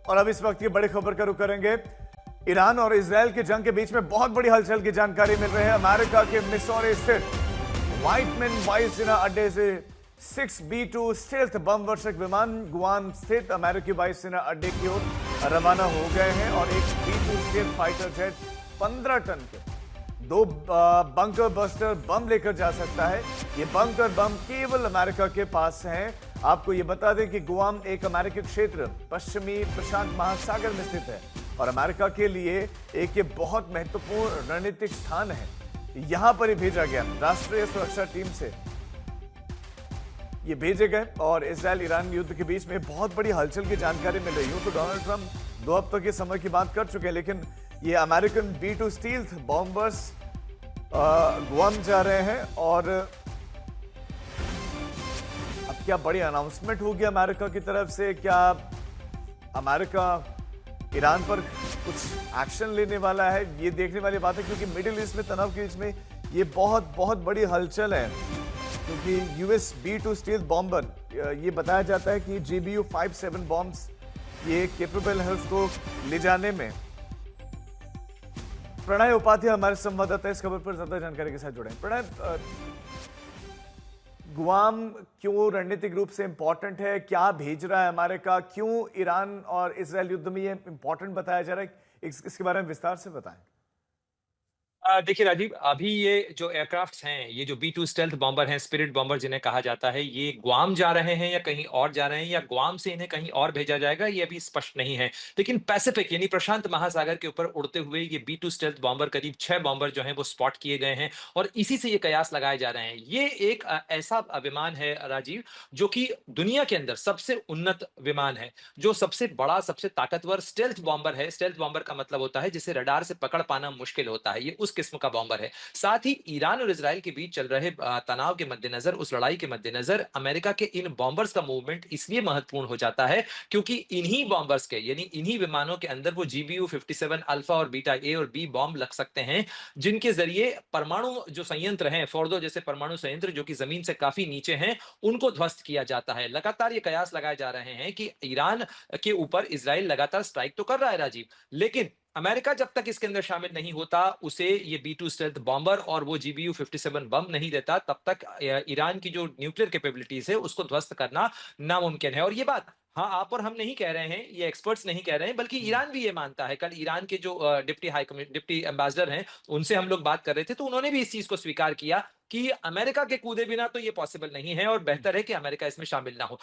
और अब इस वक्त की बड़ी खबर का रुख करेंगे। ईरान और इजरायल की जंग के बीच में बहुत बड़ी हलचल की जानकारी मिल रही है। अमेरिका के मिसौरी स्थित व्हाइटमैन वायुसेना अड्डे से 6B-2 स्टेल्थ बम वर्षक विमान गुआम स्थित अमेरिकी वायुसेना अड्डे की ओर रवाना हो गए हैं और एक B-2 stealth fighter jet 15 ton के दो बंकर बस्टर बम लेकर जा सकता है। ये बंकर बम केवल अमेरिका के पास हैं। आपको ये बता दें कि गुआम एक अमेरिकी क्षेत्र पश्चिमी प्रशांत महासागर में स्थित है और अमेरिका के लिए एक ये बहुत महत्वपूर्ण रणनीतिक स्थान है। यहां पर ही भेजा गया राष्ट्रीय सुरक्षा टीम से ये भेजे गए और इजरायल ईरान युद्ध के बीच में बहुत बड़ी हलचल की जानकारी मिल रही है। तो डोनाल्ड ट्रंप 2 हफ्तों के समय की बात कर चुके हैं, लेकिन ये American B-2 stealth bombers Guam जा रहे हैं और अब क्या बड़ी अनाउंसमेंट होगी अमेरिका की तरफ से? क्या अमेरिका ईरान पर कुछ एक्शन लेने वाला है? ये देखने वाली बात है, क्योंकि मिडिल ईस्ट में तनाव के बीच में ये बहुत बड़ी हलचल है। क्योंकि US B-2 स्टील्थ बॉम्बर ये बताया जाता है कि GBU-57 बॉम्ब्स ये केपेबल है उसको ले जाने में। प्रणय उपाध्याय हमारे संवाददाता इस खबर पर ज्यादा जानकारी के साथ जुड़े हैं। प्रणय, गुआम क्यों रणनीतिक रूप से इंपॉर्टेंट है? क्या भेज रहा है अमेरिका? क्यों ईरान और इजरायल युद्ध में ये इंपॉर्टेंट बताया जा रहा है? इसके बारे में विस्तार से बताएं। देखिए राजीव, अभी ये जो एयरक्राफ्ट्स हैं, ये जो B-2 स्टेल्थ बॉम्बर हैं, स्पिरिट बॉम्बर जिन्हें कहा जाता है, ये गुआम जा रहे हैं या कहीं और जा रहे हैं, या गुआम से इन्हें कहीं और भेजा जाएगा, ये अभी स्पष्ट नहीं है। लेकिन पैसिफिक यानी प्रशांत महासागर के ऊपर उड़ते हुए ये B-2 स्टेल्थ बॉम्बर, करीब 6 बॉम्बर जो हैं वो स्पॉट किए गए हैं और इसी से ये कयास लगाए जा रहे हैं। ये एक ऐसा विमान है राजीव, जो कि दुनिया के अंदर सबसे उन्नत विमान है, जो सबसे बड़ा, सबसे ताकतवर स्टेल्थ बॉम्बर है। स्टेल्थ बॉम्बर का मतलब होता है जिसे रडार से पकड़ पाना मुश्किल होता है। ये उस किस्म का बॉम्बर है। साथ ही ईरान और इजराइल के बीच चल रहे तनाव के मद्देनजर, उस लड़ाई के मद्देनजर अमेरिका के इन बॉम्बर्स का मूवमेंट इसलिए महत्वपूर्ण हो जाता है क्योंकि इन्हीं बॉम्बर्स के यानी इन्हीं विमानों के अंदर वो GBU-57 अल्फा और बीटा ए और बी बॉम्ब लग सकते हैं, जिनके जरिए परमाणु जो संयंत्र हैं, फोर्दो जैसे परमाणु संयंत्र जो कि जमीन से काफी नीचे हैं, उनको ध्वस्त किया जाता है। लगातार ये कयास लगाए जा रहे हैं कि ईरान के ऊपर इजराइल लगातार स्ट्राइक तो कर रहा है राजीव, लेकिन अमेरिका जब तक इसके अंदर शामिल नहीं होता, उसे ये B-2 स्टेल्थ बॉम्बर और वो GBU-57 बम नहीं देता, तब तक ईरान की जो न्यूक्लियर कैपेबिलिटीज है उसको ध्वस्त करना नामुमकिन है। और ये बात हाँ, आप और हम नहीं कह रहे हैं, ये एक्सपर्ट्स नहीं कह रहे हैं, बल्कि ईरान भी ये मानता है। कल ईरान के जो डिप्टी एम्बेसडर हैं, उनसे हम लोग बात कर रहे थे, तो उन्होंने भी इस चीज को स्वीकार किया कि अमेरिका के कूदे बिना तो ये पॉसिबल नहीं है और बेहतर है कि अमेरिका इसमें शामिल ना हो।